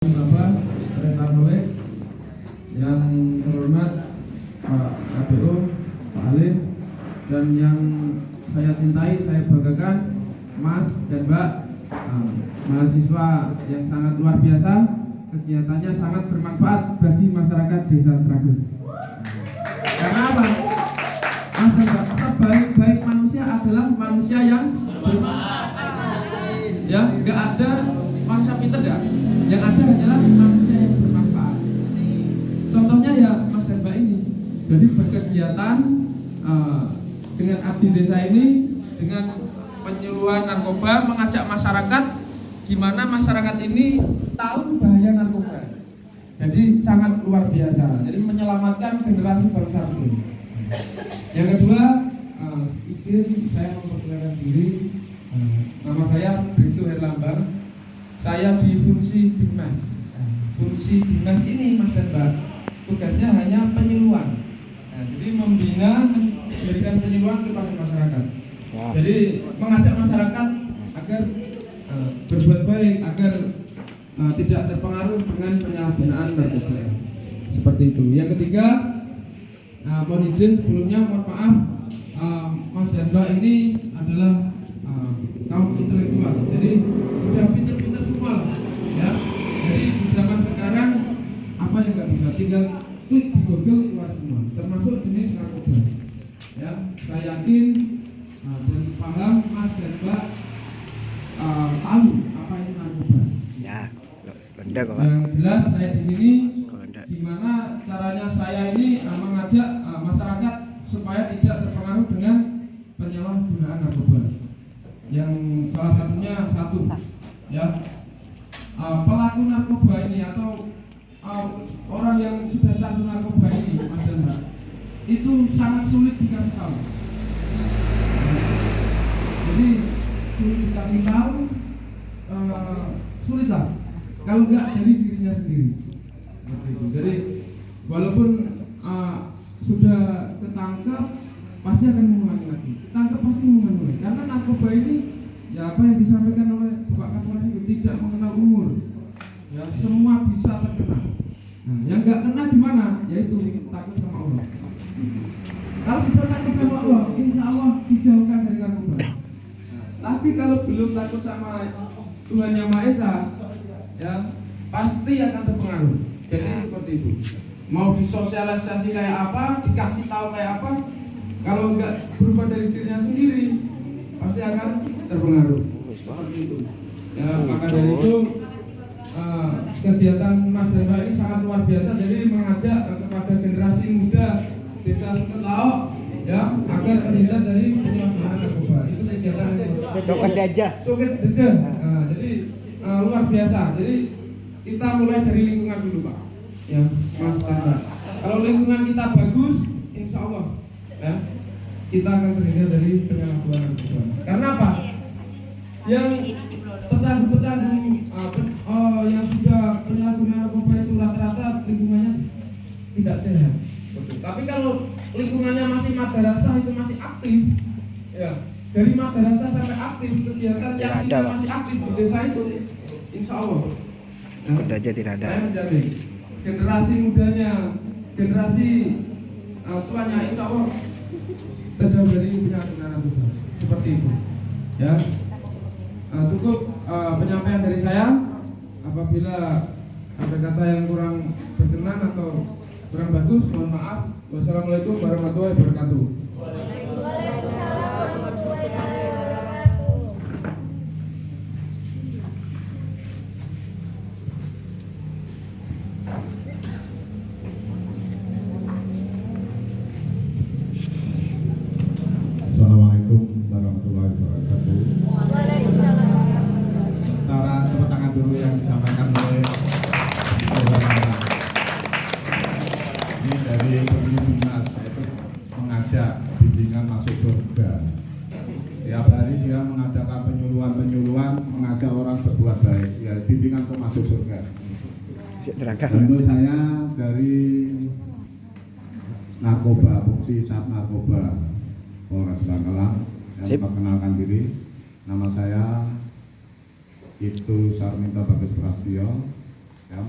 Bapak Rekan yang terhormat Pak KPU, Pak Alim, dan yang saya cintai, saya banggakan Mas dan Mbak, mahasiswa yang sangat luar biasa, kegiatannya sangat bermanfaat bagi masyarakat Desa Tragel. Karena apa? Mas dan Mbak, sebaik-baik manusia adalah manusia yang bermanfaat. Ya, nggak ada manusia pintar nggak? Yang ada adalah manusia yang bermanfaat. Contohnya ya Mas dan Mbak ini. Jadi berkegiatan dengan abdi desa ini dengan penyuluhan narkoba, mengajak masyarakat gimana masyarakat ini tahu bahaya narkoba. Jadi sangat luar biasa. Jadi menyelamatkan generasi bangsa ini. Yang kedua, izin saya memperkenalkan diri. Nama saya Bribtu Herlambang. Saya di fungsi Dinas. Fungsi Dinas ini Mas dan Mbak, tugasnya hanya penyuluhan. Jadi membina, memberikan penyuluhan kepada masyarakat. Jadi mengajak masyarakat agar berbuat baik, agar tidak terpengaruh dengan penyalahgunaan narkoba. Seperti itu. Yang ketiga, mohon izin sebelumnya, mohon maaf, Mas dan Mbak ini adalah kaum intelektual. Jadi sudah pintar-pintar semua, ya. Jadi di zaman sekarang apa yang nggak bisa, tinggal klik di Google keluar semua, termasuk jenis narkoba. Ya, saya yakin dan paham Mas dan Mbak tahu apa itu narkoba. Ya, rendah kok. Yang jelas saya di sini gimana caranya saya ini mengajak masyarakat supaya tidak terpengaruh dengan penyalahgunaan narkoba. Yang salah satunya ya, pelaku narkoba ini atau orang yang sudah candu narkoba ini, Mas dan Mbak, itu sangat sulit dikasih tahu. Jadi sulit dikasih tahu, sulit lah kalau nggak dari dirinya sendiri. Jadi walaupun sudah ketangkap, pasti akan mengulangi lagi. Tangkap pasti mengulangi lagi. Karena narkoba ini, ya apa yang disampaikan oleh Bapak Kapolres itu tidak mengenal umur. Ya, semua bisa terkena. Nah, yang nggak kena gimana? Yaitu takut sama Allah. Kalau sudah takut sama Allah, insya Allah dijauhkan dari narkoba. Tapi kalau belum takut sama Tuhan Yang Maha Esa, ya pasti akan terpengaruh. Jadi seperti itu. Mau disosialisasi kayak apa, dikasih tahu kayak apa, kalau nggak berubah dari dirinya sendiri, pasti akan terpengaruh. Seperti itu. Ya, maka dari itu kegiatan Mas dan Mbak ini sangat luar biasa. Jadi mengajak kepada generasi muda Desa Suketlao, ya, agar terhindar dari penyalahgunaan narkoba. Itu kegiatan Soket Daja. Nah, jadi luar biasa. Jadi kita mulai dari lingkungan dulu, Pak. Ya, Mas dan Mbak. Kalau lingkungan kita bagus, insya Allah, ya, kita akan terhindar dari penyalahgunaan narkoba. Karena apa? Yang pecandu-pecandu yang sudah penyalahgunaan narkoba itu rata-rata lingkungannya tidak sehat. Tapi kalau lingkungannya masih madrasah itu masih aktif, ya, dari madrasah sampai aktif kegiatan yang masih aktif di desa itu, insya Allah. Soket Daja tidak ada. Saya menjamin generasi mudanya, generasi tuanya, insya Allah terjauh dari penyalahgunaan narkoba. Seperti itu, ya. Cukup penyampaian dari saya. Apabila ada kata yang kurang berkenan atau kurang bagus, mohon maaf. Wassalamualaikum warahmatullahi wabarakatuh. Assalamualaikum warahmatullahi wabarakatuh. Sementara tepuk tangan dulu yang disampaikan oleh ini dari Dinas, yaitu mengajak bimbingan masuk surga. Tiap hari dia mengadakan penyuluhan, mengajak orang berbuat baik, ya bimbingan untuk masuk surga. Tentu saya dari narkoba, fungsi Sat Narkoba Polres Bangkalan, yang memperkenalkan diri. Nama saya Ibtu Sarminto Bagus Prastio, ya,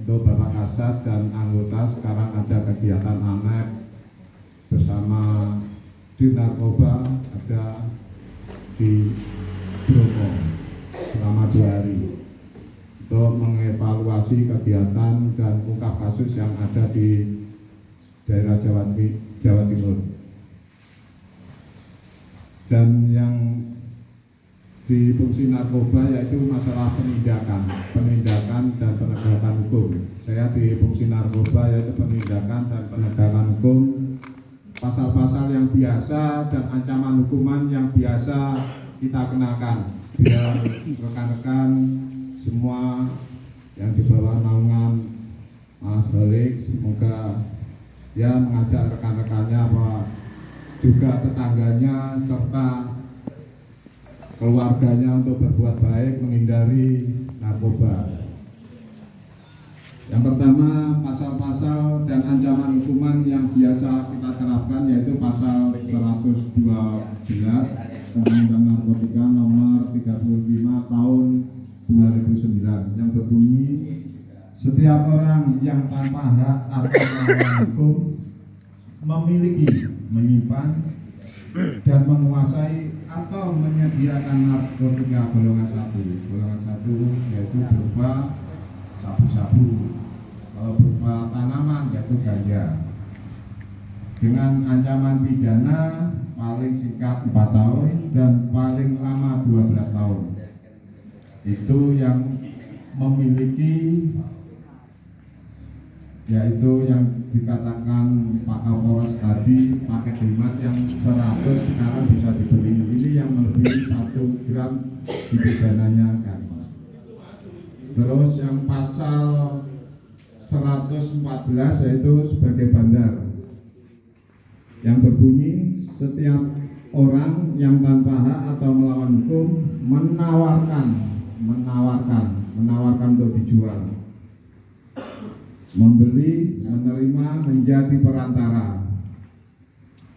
untuk Bapak Kasat dan anggota sekarang ada kegiatan AMEP bersama di narkoba ada di Bromo selama 2 hari untuk mengevaluasi kegiatan dan ungkap kasus yang ada di daerah Jawa Timur. Dan yang di fungsi narkoba yaitu masalah penindakan dan penegakan hukum. Saya di fungsi narkoba yaitu penindakan dan penegakan hukum, pasal-pasal yang biasa dan ancaman hukuman yang biasa kita kenakan biar rekan-rekan semua yang di bawah naungan Mas Holik semoga ya mengajak rekan-rekannya juga tetangganya serta keluarganya untuk berbuat baik menghindari narkoba. Yang pertama, pasal-pasal dan ancaman hukuman yang biasa kita terapkan yaitu pasal 112 Undang-Undang Narkotika nomor 35 tahun 2009 yang berbunyi setiap orang yang tanpa hak atau melawan hukum memiliki, menyimpan dan menguasai atau menyediakan narkotika golongan 1. Golongan 1 yaitu berupa sabu-sabu, kalau berupa tanaman yaitu ganja. Dengan ancaman pidana paling singkat 4 tahun dan paling lama 12 tahun. Itu yang memiliki, yaitu yang dikatakan Pak Kapolres tadi paket hemat yang 100 sekarang bisa dibeli. Ini yang melebihi 1 gram dipidananya kan. Terus yang pasal 114 yaitu sebagai bandar yang berbunyi setiap orang yang tanpa hak atau melawan hukum menawarkan untuk dijual, membeli, menerima, menjadi perantara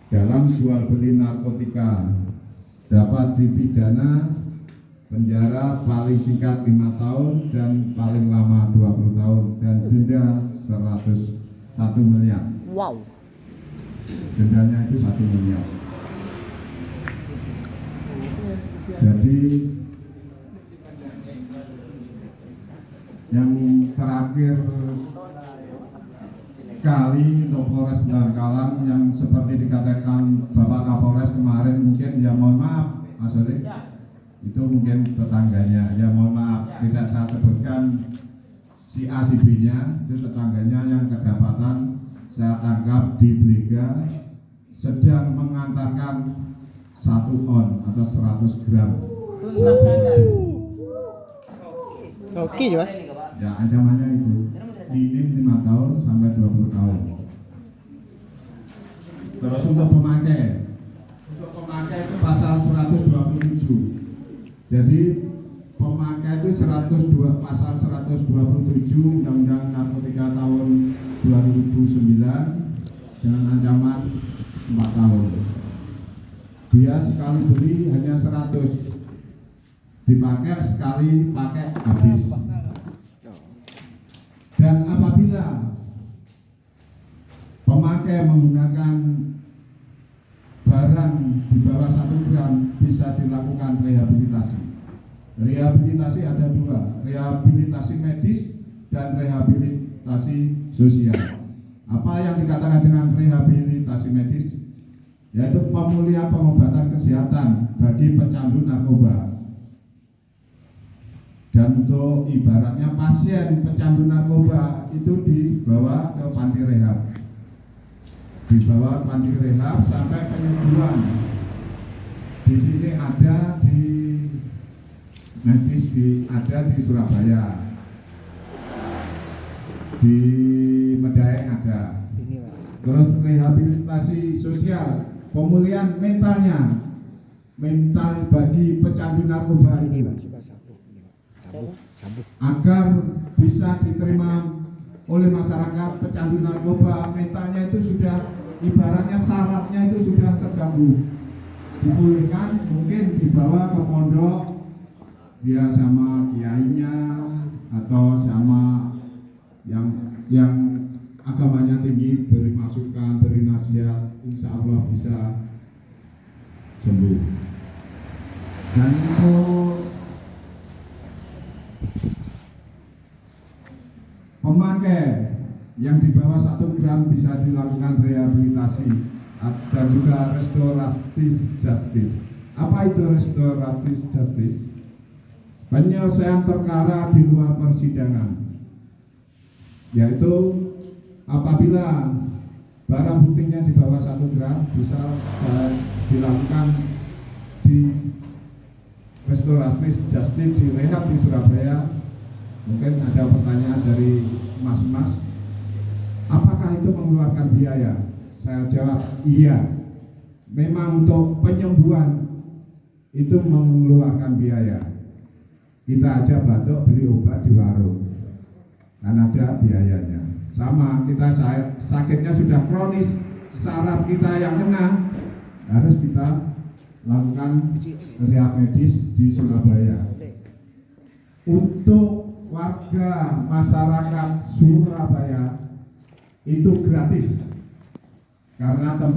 dalam jual beli narkotika dapat dipidana penjara paling singkat 5 tahun dan paling lama 20 tahun dan denda 101 miliar. Wow. Dendanya itu 1 miliar. Jadi yang terakhir kali untuk Polres Bangkalan yang seperti dikatakan Bapak Kapolres kemarin, mungkin ya mohon maaf Mas Olik, itu mungkin tetangganya, ya mohon maaf tidak saya sebutkan si A si B nya, itu tetangganya yang kedapatan saya tangkap di Blega sedang mengantarkan 1 on atau 100 gram sabu-sabu. Oke, Mas. Ya ancamannya itu minim 5 tahun sampai 20 tahun. Terus untuk pemakai itu pasal 127. Jadi pemakai itu pasal 127 Undang-Undang Narkotika tahun 2009 dengan ancaman 4 tahun. Dia sekali beli hanya 100, dipakai sekali pakai habis. Dan apabila pemakai menggunakan barang di bawah 1 gram bisa dilakukan rehabilitasi. Rehabilitasi ada 2, rehabilitasi medis dan rehabilitasi sosial. Apa yang dikatakan dengan rehabilitasi medis? Yaitu pemulihan pengobatan kesehatan bagi pecandu narkoba. Dan untuk ibaratnya pasien pecandu narkoba itu dibawa ke panti rehab, sampai penyembuhan. Di sini ada di medis ada di Surabaya, di Medaeng ada. Terus rehabilitasi sosial, pemulihan mental bagi pecandu narkoba ini agar bisa diterima oleh masyarakat. Pecandu narkoba mentalnya itu sudah ibaratnya sarafnya itu sudah terganggu, dipulihkan, mungkin dibawa ke pondok dia sama kiainya atau sama yang insya Allah bisa sembuh. Dan untuk pemakai yang di bawah 1 gram bisa dilakukan rehabilitasi dan juga restoratif justice. Apa itu restoratif justice? Penyelesaian perkara di luar persidangan, yaitu apabila barang buktinya di bawah 1 gram bisa dilakukan di restoratif justice di rehab di Surabaya. Mungkin ada pertanyaan dari mas-mas, apakah itu mengeluarkan biaya? Saya jawab iya, memang untuk penyembuhan itu mengeluarkan biaya. Kita aja batuk beli obat di warung, kan ada biayanya. Sama kita sakitnya sudah kronis, saraf kita yang kena, harus kita lakukan rehab medis di Surabaya. Untuk warga masyarakat Surabaya itu gratis karena tempat